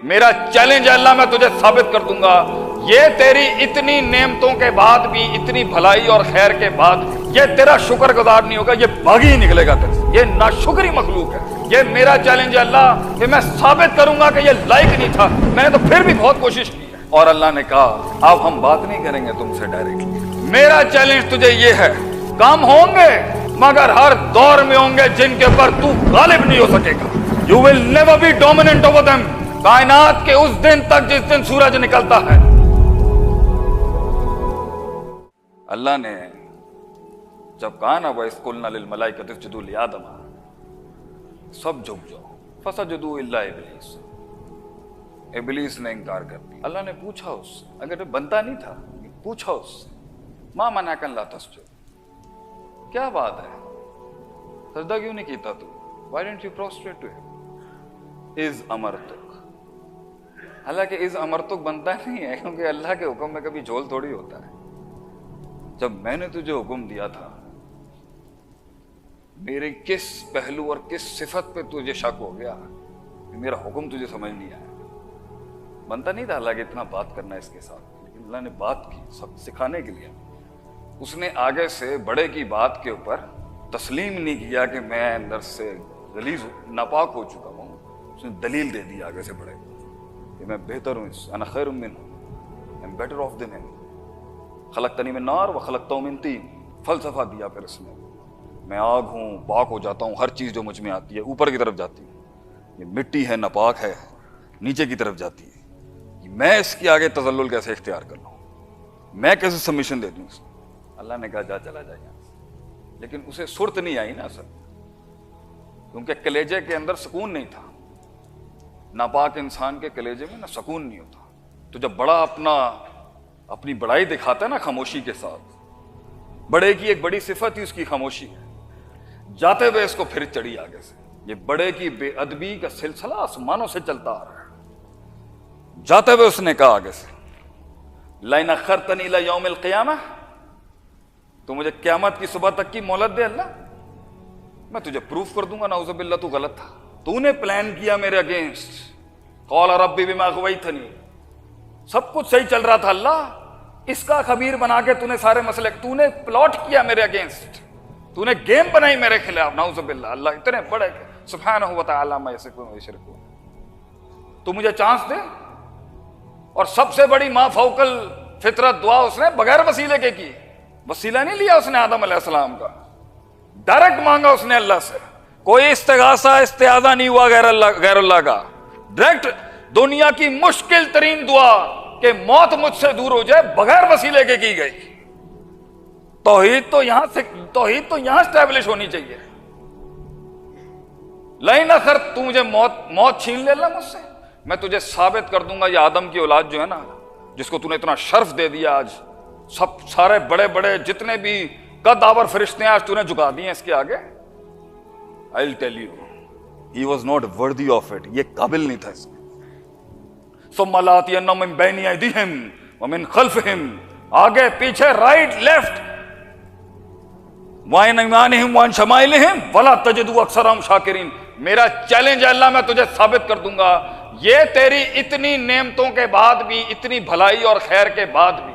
میرا چیلنج ہے اللہ میں تجھے ثابت کر دوں گا یہ تیری اتنی نعمتوں کے بعد بھی, اتنی بھلائی اور خیر کے بعد یہ تیرا شکر گزار نہیں ہوگا, یہ باغی نکلے گا تیرے سے, یہ ناشکری مخلوق ہے. یہ میرا چیلنج ہے اللہ کہ میں ثابت کروں گا کہ یہ لائق نہیں تھا, میں نے تو پھر بھی بہت کوشش کی ہے. اور اللہ نے کہا اب ہم بات نہیں کریں گے تم سے ڈائریکٹلی, میرا چیلنج تجھے یہ ہے, کام ہوں گے مگر ہر دور میں ہوں گے جن کے اوپر تو غالب نہیں ہو سکے گا. You will never be dominant over them. کائنات کے اس دن تک جس دن سورج نکلتا ہے. اللہ نے جب کہا نا وَإِذْ قُلْنَا لِلْمَلَائِكَةِ اسْجُدُوا لِآدَمَ, سب جھک جاؤ, فَسَجَدُوا إِلَّا إِبْلِيسَ, ابلیس نے انکار کر دیا. اللہ نے پوچھا اس سے, اگر بنتا نہیں تھا پوچھا اس سے, مَا مَنَعَكَ أَلَّا تَسْجُدَ, کیا بات ہے سجدہ کیوں نہیں کیتا تو, why didn't you prostrate to him, اِذْ أَمَرْتُكَ. حالانکہ اِذْ أَمَرْتُكَ بنتا نہیں ہے کیونکہ اللہ کے حکم میں کبھی جھول تھوڑی ہوتا ہے. جب میں نے تجھے حکم دیا تھا, میرے کس پہلو اور کس صفت پہ تجھے شک ہو گیا کہ میرا حکم تجھے سمجھ نہیں آیا. بنتا نہیں تھا اللہ کہ اتنا بات کرنا اس کے ساتھ, لیکن اللہ نے بات کی سب سکھانے کے لیے. اس نے آگے سے بڑے کی بات کے اوپر تسلیم نہیں کیا کہ میں اندر سے غلیظ ناپاک ہو چکا ہوں. اس نے دلیل دے دی آگے سے بڑے کہ میں بہتر ہوں, انا خیر منہ, I'm better off than him, خلقتنی من نار وخلقتہ من طین. فلسفہ دیا پھر اس نے, میں آگ ہوں, پاک ہو جاتا ہوں, ہر چیز جو مجھ میں آتی ہے اوپر کی طرف جاتی ہے, یہ مٹی ہے ناپاک ہے نیچے کی طرف جاتی ہے, میں اس کے آگے تذلل کیسے اختیار کر لوں, میں کیسے سبمیشن دے دوں اس کو. اللہ نے کہا جا چلا جائے یہاں سے, لیکن اسے سرت نہیں آئی نا اصل, کیونکہ کلیجے کے اندر سکون نہیں تھا. ناپاک انسان کے کلیجے میں نا سکون نہیں ہوتا. تو جب بڑا اپنی بڑائی دکھاتا ہے نا خاموشی کے ساتھ, بڑے کی ایک بڑی صفت ہی اس کی خاموشی ہے. جاتے ہوئے اس کو پھر چڑھی آگے سے, یہ بڑے کی بے ادبی کا سلسلہ آسمانوں سے چلتا آ رہا ہے. جاتے ہوئے اس نے کہا آگے سے, لَئِنْ أَخَّرْتَنِي إِلَىٰ يَوْمِ الْقِيَامَةِ, تو مجھے قیامت کی صبح تک کی مہلت دے اللہ, میں تجھے پروف کر دوں گا نعوذ باللہ تو غلط تھا, تو نے پلان کیا میرے اگینسٹ. قال ربی بما اغویتنی, سب کچھ صحیح چل رہا تھا اللہ, اس کا خبیر بنا کے تو نے سارے مسئلے, تو نے پلاٹ کیا میرے اگینسٹ, تو نے گیم بنائی میرے خلاف. نعوذ باللہ, اللہ اتنے بڑے سبحانہ و تعالی عما یصفون ویشرکون, تو مجھے چانس دے. اور سب سے بڑی ما فوق الفطرت دعا اس نے بغیر وسیلے کے کی. وسیلہ نہیں لیا اس نے آدم علیہ السلام کا, ڈائریکٹ مانگا اس نے اللہ سے, کوئی استغاثہ استعاذہ نہیں ہوا غیر اللہ کا. ڈائریکٹ دنیا کی مشکل ترین دعا کہ موت مجھ سے دور ہو جائے بغیر وسیلے کے کی گئی. توحید تو یہاں اسٹیبلش ہونی چاہیے. لائن اخر تو مجھے موت چھین لے اللہ مجھ سے, میں تجھے ثابت کر دوں گا یہ آدم کی اولاد جو ہے نا, جس کو تو نے اتنا شرف دے دیا آج, سب سارے بڑے بڑے جتنے بھی قد آور فرشتے ہیں آج تو نے جھکا دیے اس کے آگے. I'll tell you, he was not worthy of it, یہ قابل نہیں تھا اس میں. ثم لآتینہم من بین ایدیہم ومن خلفہم, آگے پیچھے رائٹ لیفٹ, وعن ایمانہم وعن شمائلہم ولا تجد اکثرہم شاکرین. میرا چیلنج ہے اللہ میں تجھے ثابت کر دوں گا یہ تیری اتنی نعمتوں کے بعد بھی, اتنی بھلائی اور خیر کے بعد بھی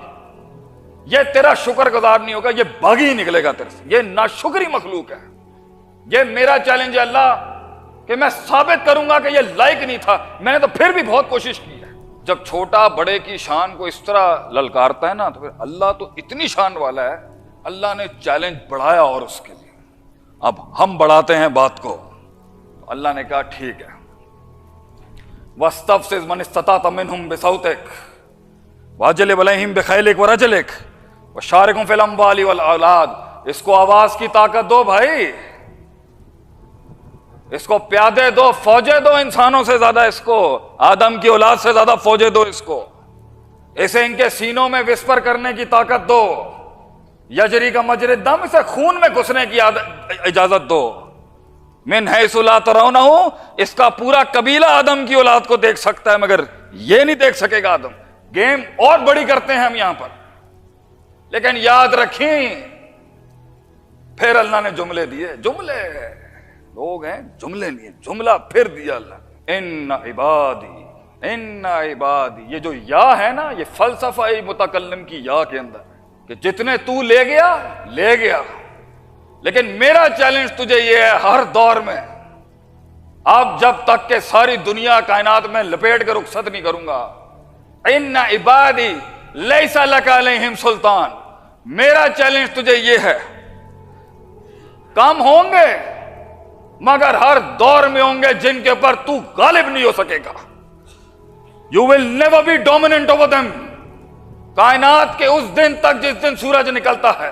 یہ تیرا شکر گزار نہیں ہوگا, یہ باغی نکلے گا تیرے سے, یہ ناشکری مخلوق ہے. یہ میرا چیلنج ہے اللہ کہ میں ثابت کروں گا کہ یہ لائق نہیں تھا, میں نے تو پھر بھی بہت کوشش کی ہے. جب چھوٹا بڑے کی شان کو اس طرح للکارتا ہے نا, تو پھر اللہ تو اتنی شان والا ہے, اللہ نے چیلنج بڑھایا اور اس کے لیے. اب ہم بڑھاتے ہیں بات کو, اللہ نے کہا ٹھیک ہے, وَاسْتَفْزِزْ مَنِ اسْتَطَعْتَ مِنْهُمْ بِصَوْتِكَ وَأَجْلِبْ عَلَيْهِمْ بِخَيْلِكَ وَرَجْلِكَ وَشَارِكْهُمْ فِي الْأَمْوَالِ وَالْأَوْلَادِ. اس کو آواز کی طاقت دو بھائی, اس کو پیادے دو, فوجیں دو انسانوں سے زیادہ, اس کو آدم کی اولاد سے زیادہ فوجیں دو, اس کو اسے ان کے سینوں میں وسپر کرنے کی طاقت دو, یجری کا مجری دم, اسے خون میں گھسنے کی اجازت دو. من حیث لا ترونہ, اس کا پورا قبیلہ آدم کی اولاد کو دیکھ سکتا ہے مگر یہ نہیں دیکھ سکے گا آدم. گیم اور بڑی کرتے ہیں ہم یہاں پر, لیکن یاد رکھیں پھر اللہ نے جملے دیے. جملے لوگ ہیں, جملے نہیں, جملہ پھر دیا اللہ, ان عبادی ان عبادی، یہ جو یا ہے نا، یہ فلسفہ متکلم کی یا کے اندر ہے کہ جتنے تو لے گیا، لیکن میرا چیلنج تجھے یہ ہے ہر دور میں، اب جب تک کہ ساری دنیا کائنات میں لپیٹ کے رخصت نہیں کروں گا، ان عبادی لیس لک علیہم سلطان، میرا چیلنج تجھے یہ ہے، کام ہوں گے مگر ہر دور میں ہوں گے جن کے اوپر تو غالب نہیں ہو سکے گا. You will never be dominant over them. کائنات کے اس دن تک جس دن سورج نکلتا ہے،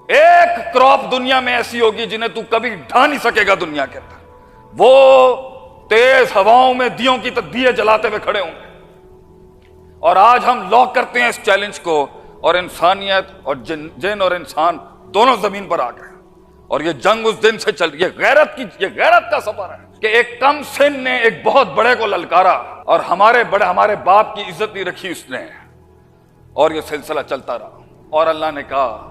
ایک کراپ دنیا میں ایسی ہوگی جنہیں تو کبھی ڈھا نہیں سکے گا دنیا کے اندر. وہ تیز ہواؤں میں دیوں کی دیے جلاتے ہوئے کھڑے ہوں گے. اور آج ہم لاک کرتے ہیں اس چیلنج کو، اور انسانیت اور جن اور انسان دونوں زمین پر آ گئے، اور یہ جنگ اس دن سے چل، یہ غیرت کا سفر ہے کہ ایک کم سن نے ایک بہت بڑے کو للکارا، اور ہمارے باپ کی عزت نہیں رکھی اس نے، اور یہ سلسلہ چلتا رہا. اور اللہ نے کہا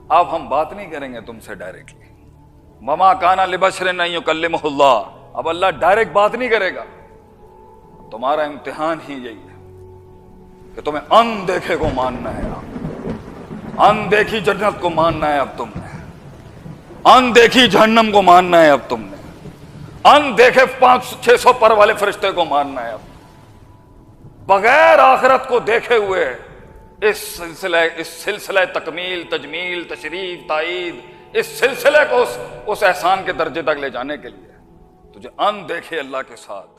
اب ہم بات نہیں کریں گے تم سے ڈائریکٹلی، وما کان لبشر ان یکلمہ اللہ، اب اللہ ڈائریکٹ بات نہیں کرے گا. تمہارا امتحان ہی یہی ہے کہ تمہیں ان دیکھے کو ماننا ہے، ان دیکھی جنت کو ماننا ہے، اب تم نے ان دیکھی جہنم کو ماننا ہے، اب تم نے ان دیکھے 500-600 پر والے فرشتے کو ماننا ہے. اب بغیر آخرت کو دیکھے ہوئے اس سلسلہ تکمیل، تجمیل، تشریف، تائید، اس سلسلے کو اس احسان کے درجے تک لے جانے کے لیے تجھے ان دیکھے اللہ کے ساتھ